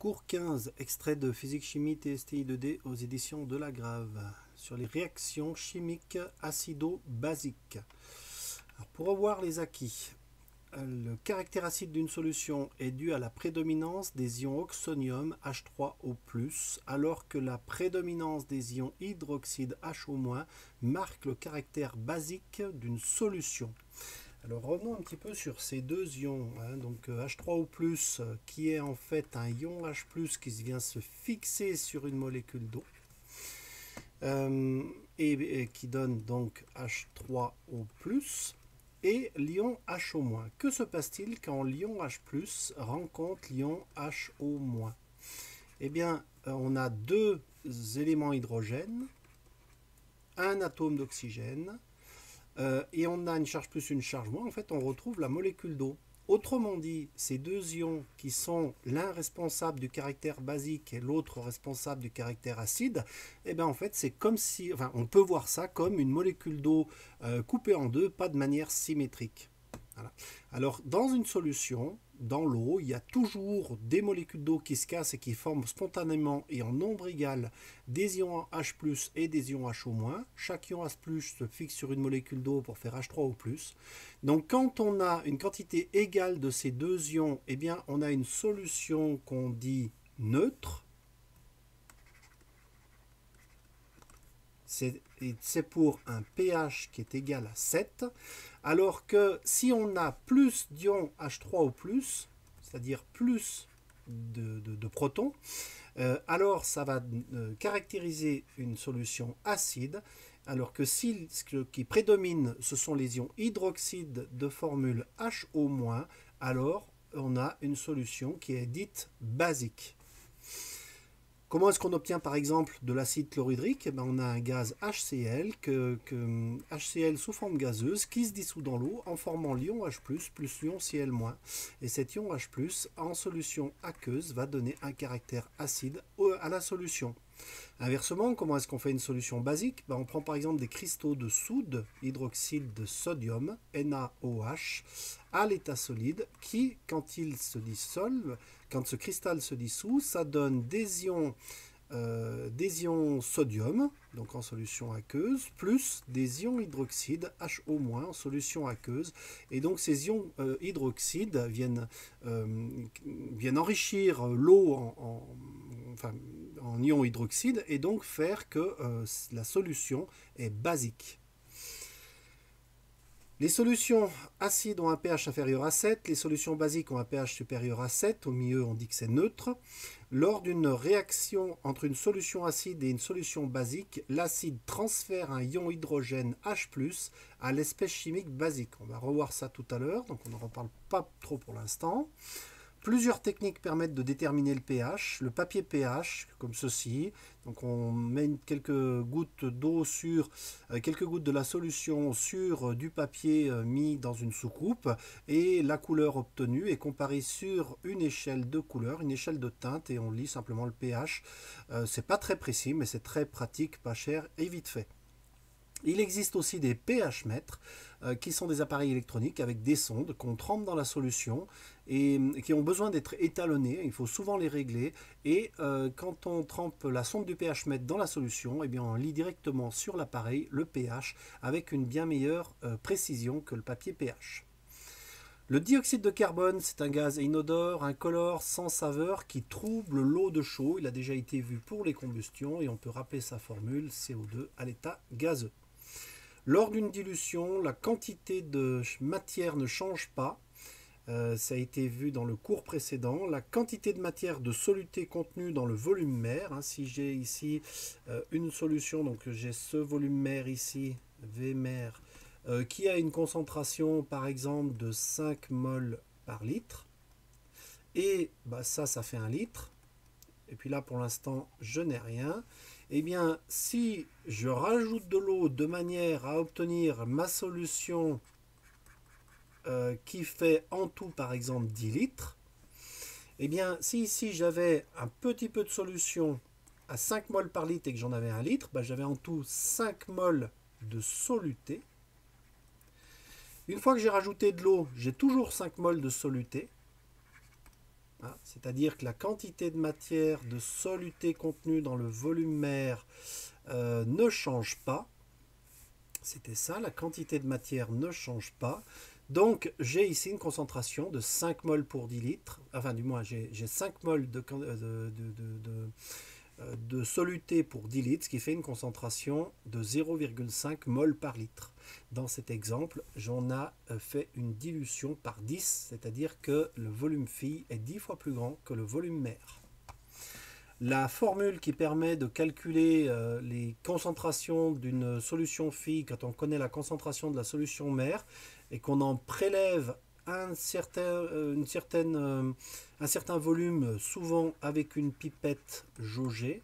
Cours 15, extrait de Physique-Chimie TSTI 2D aux éditions de La Grave, sur les réactions chimiques acido-basiques. Pour revoir les acquis, le caractère acide d'une solution est dû à la prédominance des ions oxonium H3O+, alors que la prédominance des ions hydroxyde HO- marque le caractère basique d'une solution. Alors revenons un petit peu sur ces deux ions, donc H3O+, qui est en fait un ion H+, qui vient se fixer sur une molécule d'eau, et qui donne donc H3O+, et l'ion HO-. Que se passe-t-il quand l'ion H+, rencontre l'ion HO-? Eh bien, on a deux éléments hydrogène, un atome d'oxygène, et on a une charge plus, une charge moins. En fait, on retrouve la molécule d'eau. Autrement dit, ces deux ions qui sont l'un responsable du caractère basique et l'autre responsable du caractère acide, eh bien en fait c'est comme si, enfin on peut voir ça comme une molécule d'eau coupée en deux, pas de manière symétrique. Voilà. Alors dans une solution, dans l'eau, il y a toujours des molécules d'eau qui se cassent et qui forment spontanément et en nombre égal des ions H+, et des ions HO-. Chaque ion H+, se fixe sur une molécule d'eau pour faire H3O+. Donc quand on a une quantité égale de ces deux ions, eh bien on a une solution qu'on dit neutre. C'est pour un pH qui est égal à 7, alors que si on a plus d'ions H3O+, c'est-à-dire plus de protons, alors ça va caractériser une solution acide, alors que si ce qui prédomine ce sont les ions hydroxyde de formule HO-, alors on a une solution qui est dite basique. Comment est-ce qu'on obtient par exemple de l'acide chlorhydrique? On a un gaz HCl, HCl sous forme gazeuse qui se dissout dans l'eau en formant l'ion H+, plus l'ion Cl-. Et cet ion H+, en solution aqueuse, va donner un caractère acide à la solution. Inversement, comment est-ce qu'on fait une solution basique? On prend par exemple des cristaux de soude, hydroxyde de sodium, NaOH, à l'état solide, qui, quand il se dissolve, quand ce cristal se dissout, ça donne des ions sodium, donc en solution aqueuse, plus des ions hydroxyde, HO- en solution aqueuse. Et donc ces ions hydroxyde viennent enrichir l'eau en ions hydroxyde et donc faire que la solution est basique. Les solutions acides ont un pH inférieur à 7, les solutions basiques ont un pH supérieur à 7, au milieu on dit que c'est neutre. Lors d'une réaction entre une solution acide et une solution basique, l'acide transfère un ion hydrogène H+, à l'espèce chimique basique. On va revoir ça tout à l'heure, donc on n'en reparle pas trop pour l'instant. Plusieurs techniques permettent de déterminer le pH. Le papier pH, comme ceci. Donc on met quelques gouttes d'eau sur quelques gouttes de la solution sur du papier mis dans une soucoupe et la couleur obtenue est comparée sur une échelle de couleur, une échelle de teinte et on lit simplement le pH. C'est pas très précis mais c'est très pratique, pas cher et vite fait. Il existe aussi des pH mètres qui sont des appareils électroniques avec des sondes qu'on trempe dans la solution et qui ont besoin d'être étalonnés. Il faut souvent les régler et quand on trempe la sonde du pH mètre dans la solution, eh bien on lit directement sur l'appareil le pH avec une bien meilleure précision que le papier pH. Le dioxyde de carbone, c'est un gaz inodore, incolore, sans saveur qui trouble l'eau de chaud. Il a déjà été vu pour les combustions et on peut rappeler sa formule CO2 à l'état gazeux. Lors d'une dilution, la quantité de matière ne change pas. Ça a été vu dans le cours précédent. La quantité de matière de soluté contenue dans le volume mère. Si j'ai ici une solution, donc j'ai ce volume mère ici, V mère, qui a une concentration par exemple de 5 mol par litre. Et ça fait 1 litre. Et puis là pour l'instant je n'ai rien. Eh bien, si je rajoute de l'eau de manière à obtenir ma solution qui fait en tout par exemple 10 litres, eh bien, si ici j'avais un petit peu de solution à 5 mol par litre et que j'en avais 1 litre, j'avais en tout 5 mol de soluté. Une fois que j'ai rajouté de l'eau, j'ai toujours 5 mol de soluté. hein, c'est-à-dire que la quantité de matière de soluté contenue dans le volume mère ne change pas. C'était ça, la quantité de matière ne change pas. Donc j'ai ici une concentration de 5 moles pour 10 litres. Enfin du moins j'ai 5 moles de soluté pour 10 litres, ce qui fait une concentration de 0,5 mol par litre. Dans cet exemple, j'en ai fait une dilution par 10, c'est-à-dire que le volume phi est 10 fois plus grand que le volume mère. La formule qui permet de calculer les concentrations d'une solution phi quand on connaît la concentration de la solution mère et qu'on en prélève un certain volume, souvent avec une pipette jaugée,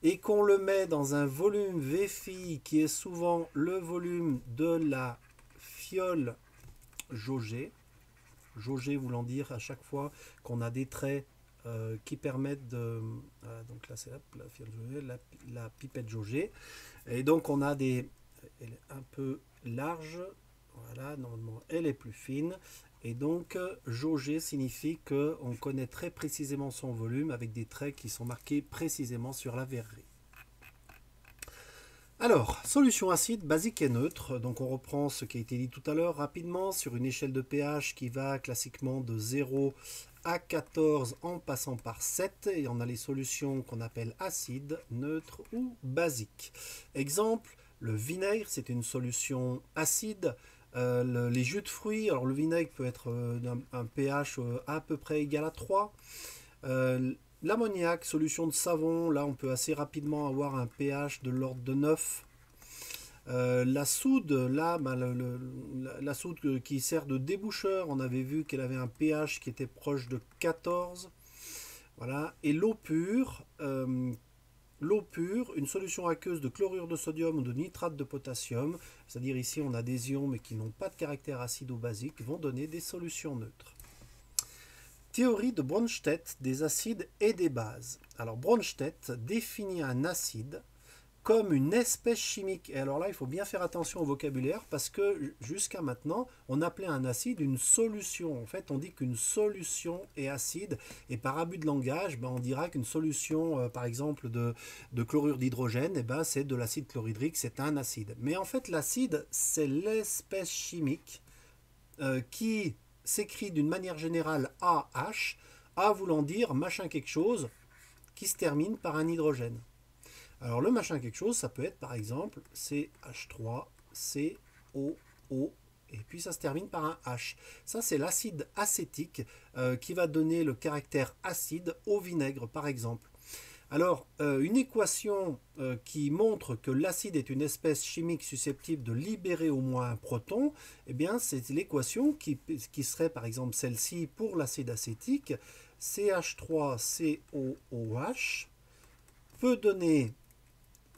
et qu'on le met dans un volume V phi qui est souvent le volume de la fiole jaugée, jaugée voulant dire à chaque fois qu'on a des traits qui permettent de... donc là c'est la fiole jaugée, la pipette jaugée, et donc on a des... elle est un peu large, voilà, normalement elle est plus fine, et donc jauger signifie qu'on connaît très précisément son volume avec des traits qui sont marqués précisément sur la verrerie. Alors, solution acide, basique et neutre. Donc on reprend ce qui a été dit tout à l'heure rapidement sur une échelle de pH qui va classiquement de 0 à 14 en passant par 7. Et on a les solutions qu'on appelle acides, neutres ou basiques. Exemple, le vinaigre, c'est une solution acide. Les jus de fruits, alors le vinaigre peut être un pH à peu près égal à 3. L'ammoniac, solution de savon, là on peut assez rapidement avoir un pH de l'ordre de 9. La soude, là, la soude qui sert de déboucheur, on avait vu qu'elle avait un pH qui était proche de 14. Voilà. Et l'eau pure, une solution aqueuse de chlorure de sodium ou de nitrate de potassium, c'est-à-dire ici on a des ions mais qui n'ont pas de caractère acide ou basique, vont donner des solutions neutres. Théorie de Bronsted des acides et des bases. Alors Bronsted définit un acide comme une espèce chimique. Et alors là, il faut bien faire attention au vocabulaire parce que jusqu'à maintenant, on appelait un acide une solution. En fait, on dit qu'une solution est acide et par abus de langage, on dira qu'une solution, par exemple, de chlorure d'hydrogène, c'est de l'acide chlorhydrique, c'est un acide. Mais en fait, l'acide, c'est l'espèce chimique qui s'écrit d'une manière générale AH, A voulant dire machin quelque chose qui se termine par un hydrogène. Alors le machin quelque chose, ça peut être par exemple CH3, COO, et puis ça se termine par un H. Ça c'est l'acide acétique qui va donner le caractère acide au vinaigre par exemple. Alors une équation qui montre que l'acide est une espèce chimique susceptible de libérer au moins un proton, eh bien c'est l'équation qui serait par exemple celle-ci pour l'acide acétique, CH3COOH peut donner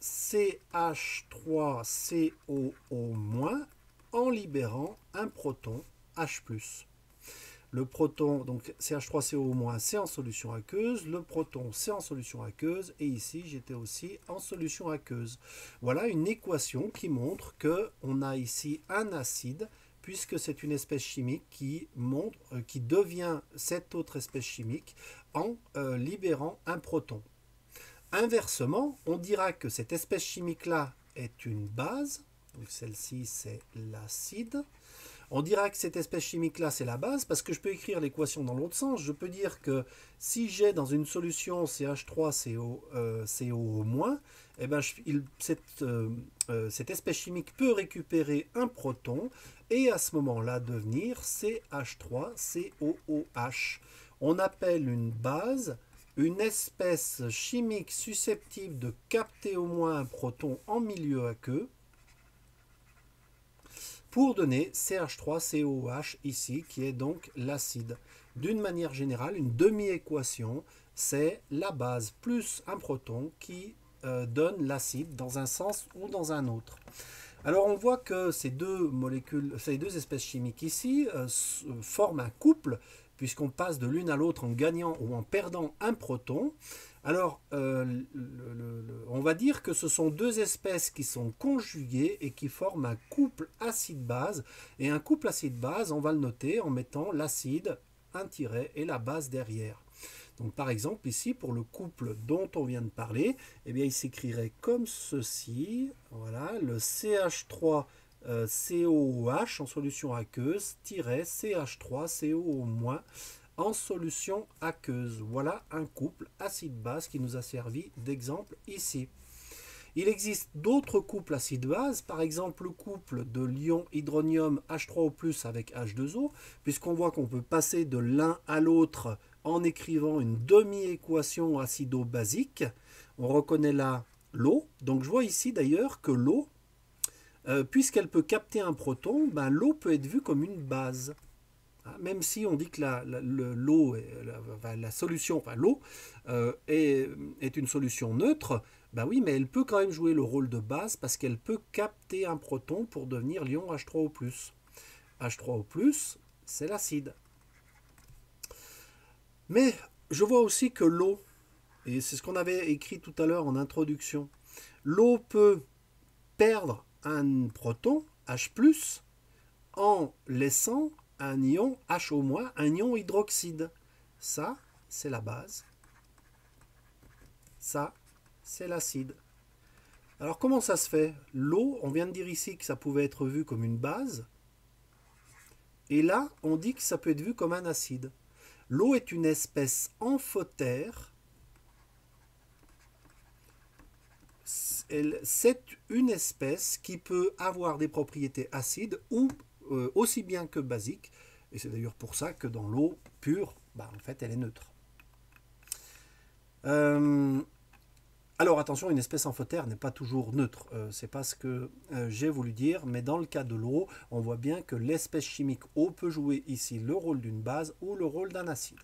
CH3COO- en libérant un proton H+. Le proton, donc CH3COO-, c'est en solution aqueuse, le proton c'est en solution aqueuse, et ici j'étais aussi en solution aqueuse. Voilà une équation qui montre qu'on a ici un acide, puisque c'est une espèce chimique qui devient cette autre espèce chimique en libérant un proton. Inversement, on dira que cette espèce chimique-là est une base, donc celle-ci c'est l'acide. On dira que cette espèce chimique-là c'est la base, parce que je peux écrire l'équation dans l'autre sens. Je peux dire que si j'ai dans une solution CH3CO, COO-, eh ben, cette espèce chimique peut récupérer un proton, et à ce moment-là devenir CH3COOH. On appelle une base une espèce chimique susceptible de capter au moins un proton en milieu aqueux pour donner CH3COOH ici, qui est donc l'acide. D'une manière générale, une demi-équation, c'est la base plus un proton qui donne l'acide dans un sens ou dans un autre. Alors on voit que ces deux espèces chimiques ici forment un couple, puisqu'on passe de l'une à l'autre en gagnant ou en perdant un proton. Alors, on va dire que ce sont deux espèces qui sont conjuguées et qui forment un couple acide-base. Et un couple acide-base, on va le noter en mettant l'acide un tiret et la base derrière. Donc par exemple ici pour le couple dont on vient de parler, eh bien il s'écrirait comme ceci, voilà, le CH3 COOH en solution aqueuse, CH3COO- en solution aqueuse. Voilà un couple acide-base qui nous a servi d'exemple ici. Il existe d'autres couples acide-base, par exemple le couple de l'ion hydronium H3O+, avec H2O, puisqu'on voit qu'on peut passer de l'un à l'autre en écrivant une demi-équation acido-basique. On reconnaît là l'eau. Donc je vois ici d'ailleurs que l'eau, puisqu'elle peut capter un proton, ben, l'eau peut être vue comme une base. Même si on dit que l'eau, la solution, enfin l'eau est une solution neutre, ben oui, mais elle peut quand même jouer le rôle de base parce qu'elle peut capter un proton pour devenir l'ion H3O+. H3O+, c'est l'acide. Mais je vois aussi que l'eau, et c'est ce qu'on avait écrit tout à l'heure en introduction, l'eau peut perdre un proton, H+, en laissant un ion HO-, un ion hydroxyde. Ça, c'est la base. Ça, c'est l'acide. Alors comment ça se fait? L'eau, on vient de dire ici que ça pouvait être vu comme une base. Et là, on dit que ça peut être vu comme un acide. L'eau est une espèce amphotère. C'est une espèce qui peut avoir des propriétés acides ou aussi bien que basiques. Et c'est d'ailleurs pour ça que dans l'eau pure, bah, en fait, elle est neutre. Alors attention, une espèce amphotère n'est pas toujours neutre. C'est pas ce que j'ai voulu dire, mais dans le cas de l'eau, on voit bien que l'espèce chimique eau peut jouer ici le rôle d'une base ou le rôle d'un acide.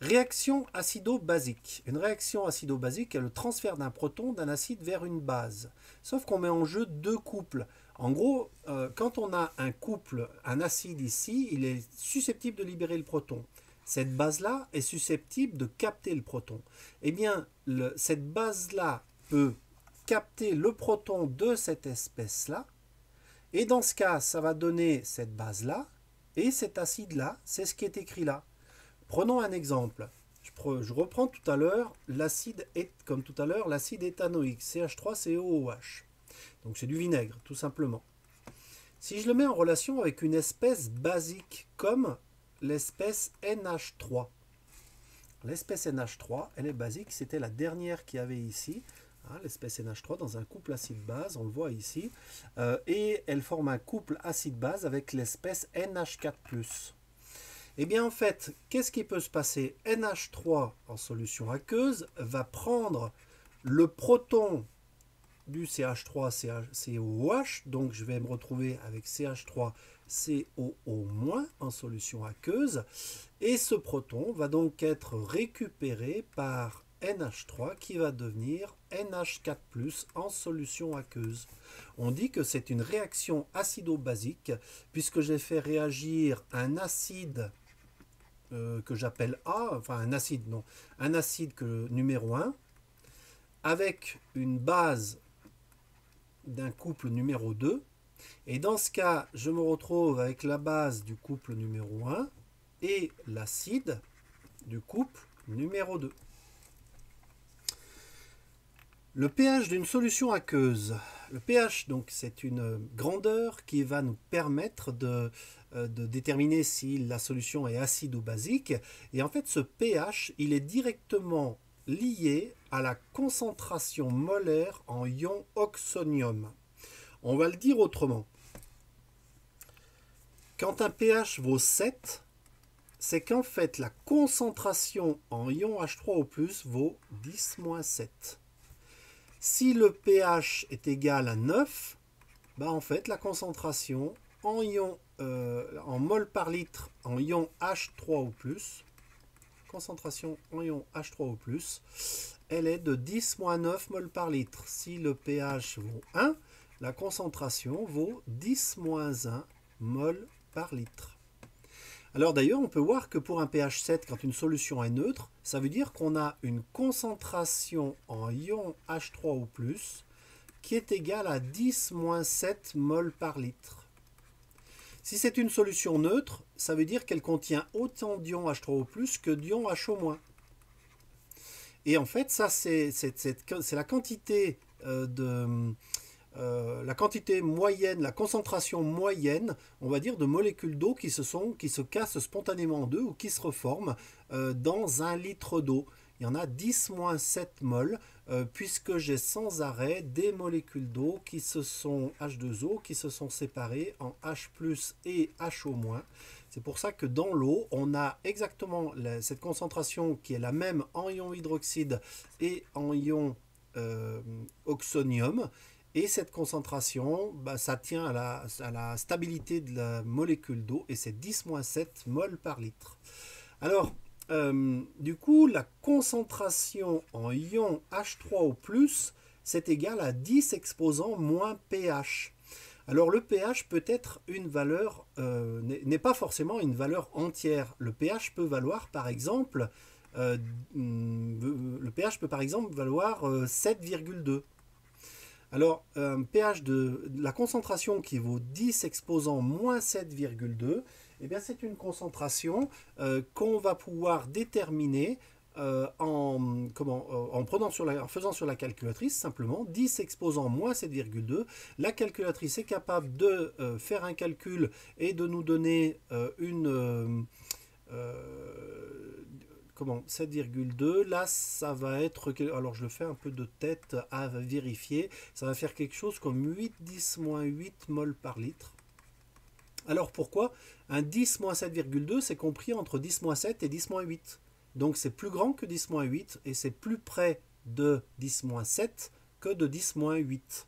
Réaction acido-basique. Une réaction acido-basique est le transfert d'un proton d'un acide vers une base. Sauf qu'on met en jeu deux couples. En gros, quand on a un couple, un acide ici, il est susceptible de libérer le proton. Cette base-là est susceptible de capter le proton. Eh bien, cette base-là peut capter le proton de cette espèce-là. Et dans ce cas, ça va donner cette base-là. Et cet acide-là, c'est ce qui est écrit là. Prenons un exemple. Je reprends tout à l'heure l'acide, comme tout à l'heure, l'acide éthanoïque, CH3COOH. Donc c'est du vinaigre, tout simplement. Si je le mets en relation avec une espèce basique, comme l'espèce NH3. L'espèce NH3, elle est basique, c'était la dernière qu'il y avait ici. L'espèce NH3 dans un couple acide-base, on le voit ici. Et elle forme un couple acide-base avec l'espèce NH4+. Eh bien en fait, qu'est-ce qui peut se passer? NH3 en solution aqueuse va prendre le proton du CH3COOH, donc je vais me retrouver avec CH3COO- en solution aqueuse, et ce proton va donc être récupéré par NH3 qui va devenir NH4+, en solution aqueuse. On dit que c'est une réaction acido-basique puisque j'ai fait réagir un acide que j'appelle A, enfin un acide, non, un acide numéro 1, avec une base d'un couple numéro 2. Et dans ce cas, je me retrouve avec la base du couple numéro 1 et l'acide du couple numéro 2. Le pH d'une solution aqueuse. Le pH, donc, c'est une grandeur qui va nous permettre de déterminer si la solution est acide ou basique. Et en fait, ce pH, il est directement lié à la concentration molaire en ion oxonium. On va le dire autrement. Quand un pH vaut 7, c'est qu'en fait, la concentration en ion H3O+, vaut 10-7. Si le pH est égal à 9, bah en fait la concentration en ion en mol par litre en ion H3O+, concentration en ion H3O+, elle est de 10-9 mol par litre. Si le pH vaut 1, la concentration vaut 10-1 mol par litre. Alors d'ailleurs, on peut voir que pour un pH 7, quand une solution est neutre, ça veut dire qu'on a une concentration en ion H3O+, qui est égale à 10-7 mol par litre. Si c'est une solution neutre, ça veut dire qu'elle contient autant d'ions H3O+, que d'ions HO-. Et en fait, ça, c'est la quantité la quantité moyenne, la concentration moyenne, on va dire, de molécules d'eau qui se cassent spontanément en deux ou qui se reforment dans 1 litre d'eau. Il y en a 10-7 moles, puisque j'ai sans arrêt des molécules d'eau qui se sont H2O, qui se sont séparées en H+ et HO-. C'est pour ça que dans l'eau, on a exactement cette concentration qui est la même en ion hydroxyde et en ion oxonium. Et cette concentration, ça tient à la stabilité de la molécule d'eau, et c'est 10-7 moles par litre. Alors, du coup, la concentration en ion H3O+, c'est égal à 10 exposants moins pH. Alors le pH peut être une valeur, n'est pas forcément une valeur entière. Le pH peut valoir par exemple, valoir 7,2. Alors, pH de la concentration qui vaut 10 exposant moins 7,2, eh bien c'est une concentration qu'on va pouvoir déterminer en faisant sur la calculatrice simplement 10 exposant moins 7,2. La calculatrice est capable de faire un calcul et de nous donner 7,2. Là, ça va être... Alors, je le fais un peu de tête à vérifier. Ça va faire quelque chose comme 8-10-8 moles par litre. Alors, pourquoi? Un 10-7,2, c'est compris entre 10-7 et 10-8. Donc, c'est plus grand que 10-8 et c'est plus près de 10-7 que de 10-8.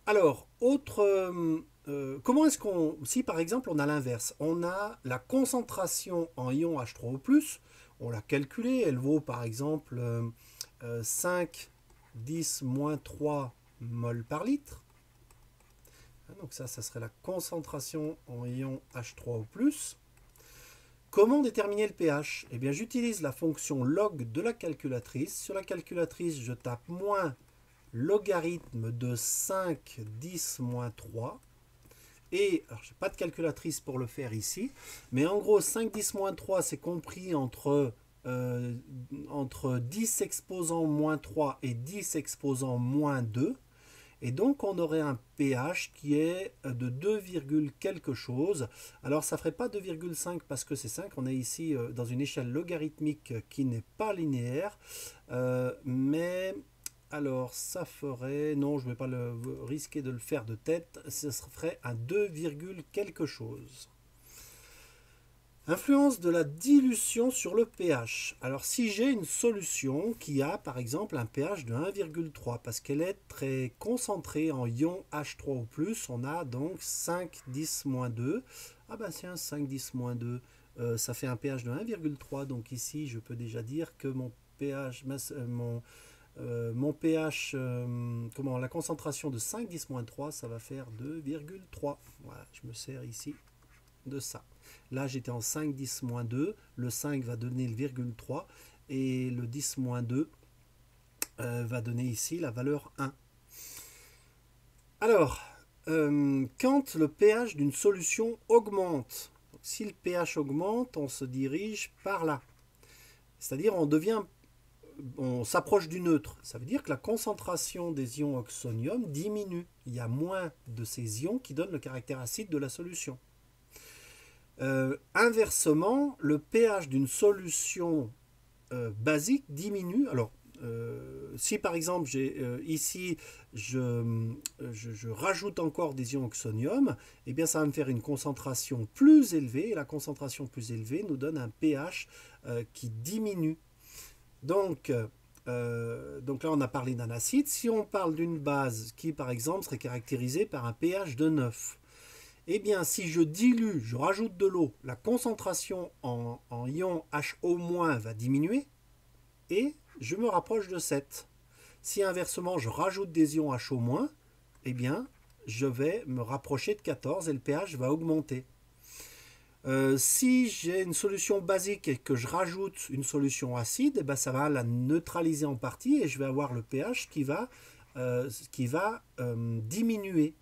Alors, comment est-ce qu'on... Si par exemple on a l'inverse, on a la concentration en ion H3O+, on l'a calculée, elle vaut par exemple 5-10-3 moles par litre. Donc ça serait la concentration en ion H3O+. Comment déterminer le pH? Eh bien j'utilise la fonction log de la calculatrice. Sur la calculatrice, je tape moins logarithme de 5-10-3. Et, alors je n'ai pas de calculatrice pour le faire ici, mais en gros 5-10-3 c'est compris entre 10 exposant moins 3 et 10 exposant moins 2. Et donc on aurait un pH qui est de 2, quelque chose. Alors ça ne ferait pas 2,5 parce que c'est 5, on est ici dans une échelle logarithmique qui n'est pas linéaire, mais... Alors, ça ferait... Non, je ne vais pas risquer de le faire de tête. Ce ferait un 2, quelque chose. Influence de la dilution sur le pH. Alors, si j'ai une solution qui a, par exemple, un pH de 1,3, parce qu'elle est très concentrée en ion H3O+, on a donc 5-10-2. Ah ben, c'est un 5-10-2. Ça fait un pH de 1,3. Donc ici, je peux déjà dire que mon pH... la concentration de 5-10-3, ça va faire 2,3. Voilà, je me sers ici de ça. Là, j'étais en 5-10-2. Le 5 va donner le 0,3 et le 10-2 va donner ici la valeur 1. Alors, quand le pH d'une solution augmente, donc, si le pH augmente, on se dirige par là. C'est-à-dire, on s'approche du neutre. Ça veut dire que la concentration des ions oxonium diminue. Il y a moins de ces ions qui donnent le caractère acide de la solution. Inversement, le pH d'une solution basique diminue. Alors, si par exemple, ici, je rajoute encore des ions oxonium, eh bien, ça va me faire une concentration plus élevée. Et la concentration plus élevée nous donne un pH qui diminue. Donc là, on a parlé d'un acide. Si on parle d'une base qui, par exemple, serait caractérisée par un pH de 9, eh bien, si je dilue, je rajoute de l'eau, la concentration en ion HO- va diminuer et je me rapproche de 7. Si inversement, je rajoute des ions HO-, eh bien, je vais me rapprocher de 14 et le pH va augmenter. Si j'ai une solution basique et que je rajoute une solution acide, eh ben ça va la neutraliser en partie et je vais avoir le pH qui va diminuer.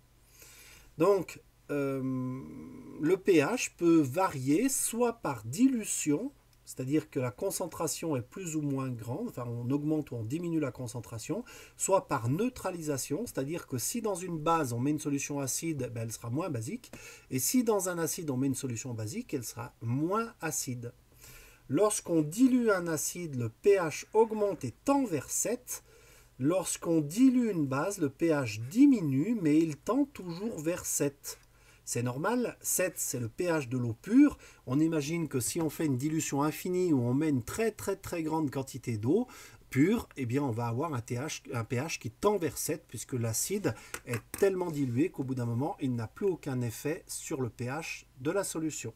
Donc, le pH peut varier soit par dilution, c'est-à-dire que la concentration est plus ou moins grande, enfin on augmente ou on diminue la concentration, soit par neutralisation, c'est-à-dire que si dans une base on met une solution acide, ben, elle sera moins basique, et si dans un acide on met une solution basique, elle sera moins acide. Lorsqu'on dilue un acide, le pH augmente et tend vers 7. Lorsqu'on dilue une base, le pH diminue, mais il tend toujours vers 7. C'est normal, 7 c'est le pH de l'eau pure. On imagine que si on fait une dilution infinie où on met une très grande quantité d'eau pure, eh bien on va avoir un pH qui tend vers 7 puisque l'acide est tellement dilué qu'au bout d'un moment, il n'a plus aucun effet sur le pH de la solution.